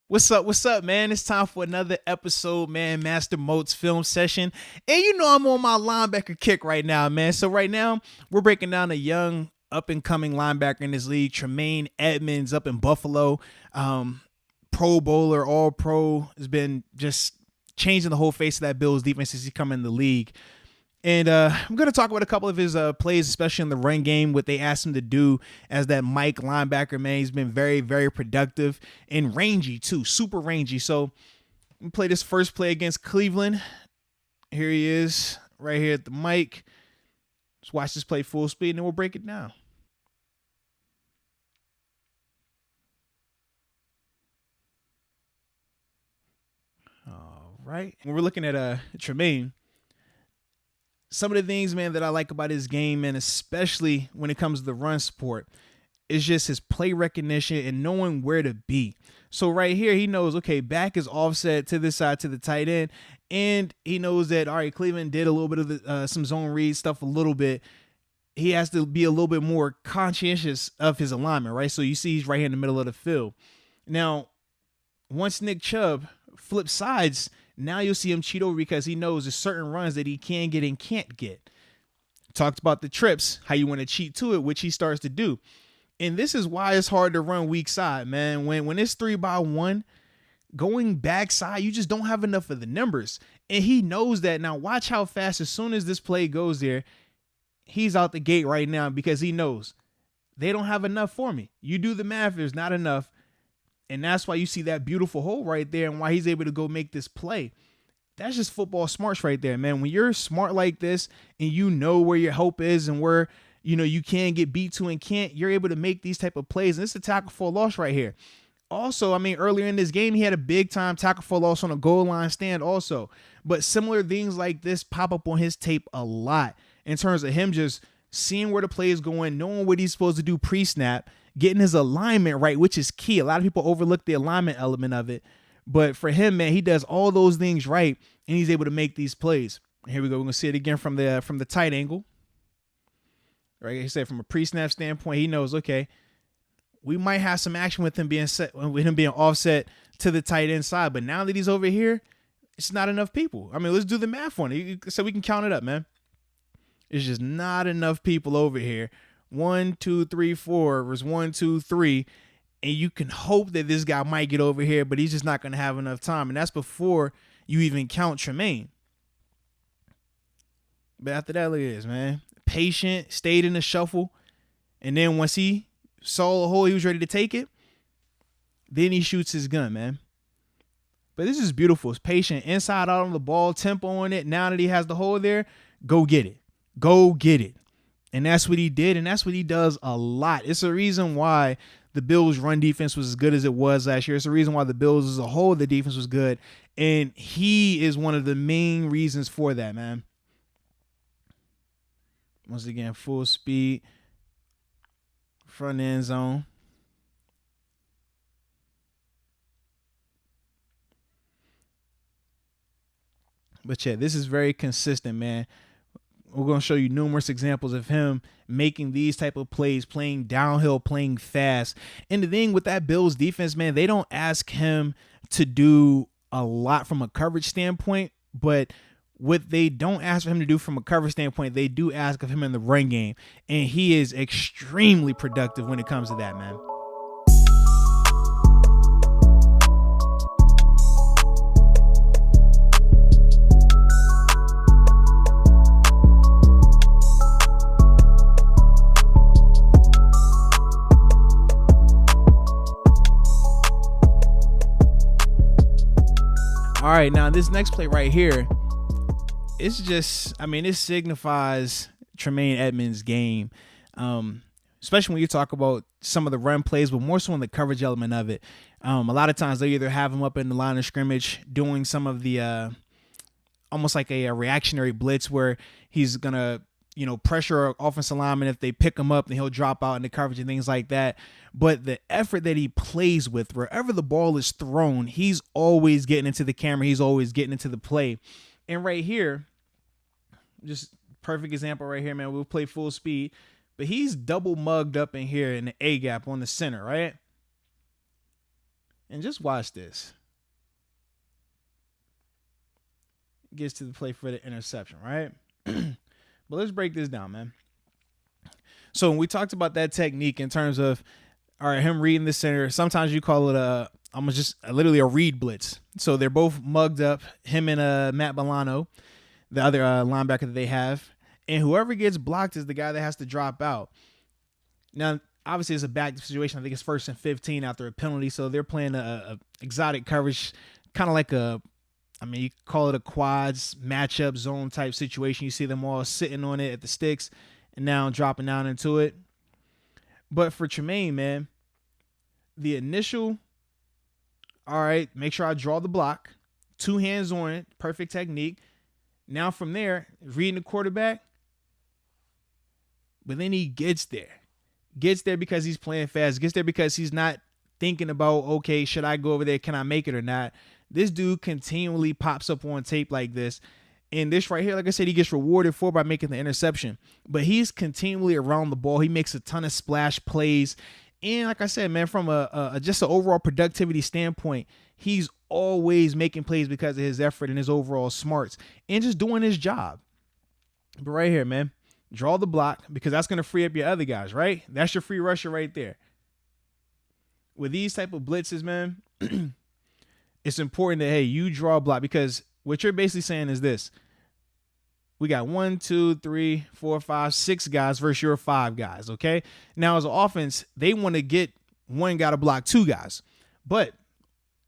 What's up, man? It's time for another episode, man. Master Moats film session. And you know I'm on my linebacker kick right now, man. So right now, we're breaking down a young up-and-coming linebacker in this league, Tremaine Edmunds up in Buffalo. Pro bowler, all pro, has been just changing the whole face of that Bills defense since he's come in the league. And I'm going to talk about a couple of his plays, especially in the run game, what they asked him to do as that Mike linebacker, man. He's been very, very productive and rangy, too. Super rangy. So we play this first play against Cleveland. Here he is right here at the mic. Let's watch this play full speed, and then we'll break it down. All right. When we're looking at Tremaine, some of the things, man, that I like about his game, man, especially when it comes to the run support, is just his play recognition and knowing where to be. So right here, he knows, okay, back is offset to this side to the tight end, and he knows that, all right, Cleveland did a little bit of some zone read stuff a little bit. He has to be a little bit more conscientious of his alignment, right? So you see he's right here in the middle of the field. Now, once Nick Chubb flips sides, now you'll see him cheat over because he knows there's certain runs that he can get and can't get. Talked about the trips, how you want to cheat to it, which he starts to do. And this is why it's hard to run weak side, man. When it's 3-by-1, going backside, you just don't have enough of the numbers. And he knows that. Now watch how fast, as soon as this play goes there, he's out the gate right now because he knows they don't have enough for me. You do the math, there's not enough. And that's why you see that beautiful hole right there and why he's able to go make this play. That's just football smarts right there, man. When you're smart like this and you know where your hope is and where, you can get beat to and can't, you're able to make these type of plays. And it's a tackle for loss right here. Also, I mean, earlier in this game, he had a big time tackle for loss on a goal line stand also. But similar things like this pop up on his tape a lot in terms of him just seeing where the play is going, knowing what he's supposed to do pre-snap, getting his alignment right, which is key. A lot of people overlook the alignment element of it. But for him, man, he does all those things right, and he's able to make these plays. Here we go. We're going to see it again from the tight angle. Right? Like I said, from a pre-snap standpoint, he knows, okay, we might have some action with him being offset to the tight end side. But now that he's over here, it's not enough people. I mean, let's do the math on it so we can count it up, man. It's just not enough people over here. 1, 2, 3, 4 versus 1, 2, 3. And you can hope that this guy might get over here, but he's just not going to have enough time. And that's before you even count Tremaine. But after that, look at this, man. Patient, stayed in the shuffle. And then once he saw a hole, he was ready to take it. Then he shoots his gun, man. But this is beautiful. It's patient. Inside out on the ball, tempo on it. Now that he has the hole there, go get it. Go get it. And that's what he did, and that's what he does a lot. It's a reason why the Bills' run defense was as good as it was last year. It's the reason why the Bills as a whole, the defense was good. And he is one of the main reasons for that, man. Once again, full speed, front end zone. But yeah, this is very consistent, man. We're going to show you numerous examples of him making these type of plays, playing downhill, playing fast. And the thing with that Bills defense, man, they don't ask him to do a lot from a coverage standpoint, but what they don't ask for him to do from a coverage standpoint, they do ask of him in the run game. And he is extremely productive when it comes to that, man. All right, now this next play right here, it's just, I mean, it signifies Tremaine Edmunds' game, especially when you talk about some of the run plays, but more so on the coverage element of it. A lot of times they either have him up in the line of scrimmage doing some of the almost like a reactionary blitz where he's going to, pressure an offensive lineman. If they pick him up, then he'll drop out in the coverage and things like that. But the effort that he plays with, wherever the ball is thrown, he's always getting into the camera. He's always getting into the play. And right here, just perfect example right here, man. We'll play full speed. But he's double mugged up in here in the A gap on the center, right? And just watch this. Gets to the play for the interception, right? But let's break this down, man. So when we talked about that technique in terms of, all right, him reading the center, sometimes you call it literally a read blitz. So they're both mugged up, him and Matt Milano, the other linebacker that they have. And whoever gets blocked is the guy that has to drop out. Now, obviously, it's a back situation. I think it's 1st and 15 after a penalty. So they're playing a exotic coverage, kind of like you call it a quads matchup zone type situation. You see them all sitting on it at the sticks and now dropping down into it. But for Tremaine, man, the initial, all right, make sure I draw the block, 2 hands on it, perfect technique. Now from there, reading the quarterback, but then he gets there because he's playing fast, gets there because he's not thinking about, okay, should I go over there? Can I make it or not? This dude continually pops up on tape like this. And this right here, like I said, he gets rewarded for by making the interception. But he's continually around the ball. He makes a ton of splash plays. And like I said, man, from just an overall productivity standpoint, he's always making plays because of his effort and his overall smarts and just doing his job. But right here, man, draw the block because that's going to free up your other guys, right? That's your free rusher right there. With these type of blitzes, man, it's important that, hey, you draw a block because what you're basically saying is this. We got 1, 2, 3, 4, 5, 6 guys versus your 5 guys, okay? Now, as an offense, they want to get one guy to block 2 guys. But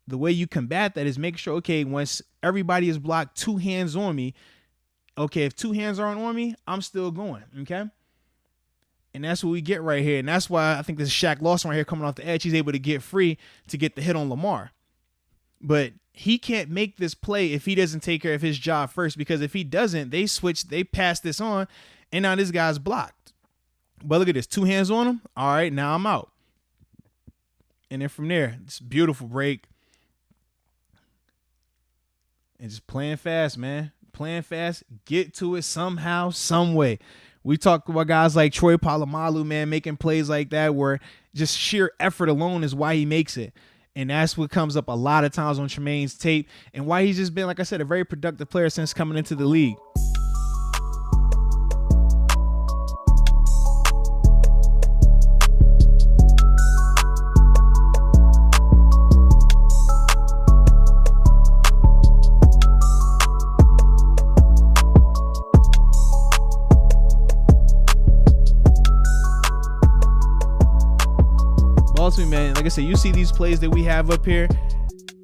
the way you combat that is make sure, okay, once everybody is blocked, 2 hands on me, okay, if 2 hands aren't on me, I'm still going, okay? And that's what we get right here. And that's why I think this is Shaq Lawson right here coming off the edge. He's able to get free to get the hit on Lamar. But he can't make this play if he doesn't take care of his job first, because if he doesn't, they pass this on, and now this guy's blocked. But look at this, 2 hands on him. All right, now I'm out. And then from there, it's a beautiful break. And just playing fast, man. Playing fast, get to it somehow, some way. We talk about guys like Troy Polamalu, man, making plays like that where just sheer effort alone is why he makes it. And that's what comes up a lot of times on Tremaine's tape and why he's just been, like I said, a very productive player since coming into the league. Ultimately, man, like I said, you see these plays that we have up here,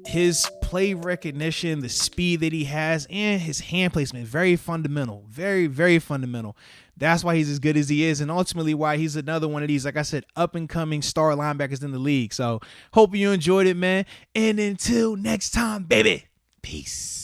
his play recognition, the speed that he has, and his hand placement, very fundamental, very, very fundamental. That's why he's as good as he is, and ultimately why he's another one of these, like I said, up-and-coming star linebackers in the league. So hope you enjoyed it, man, and until next time, baby, peace.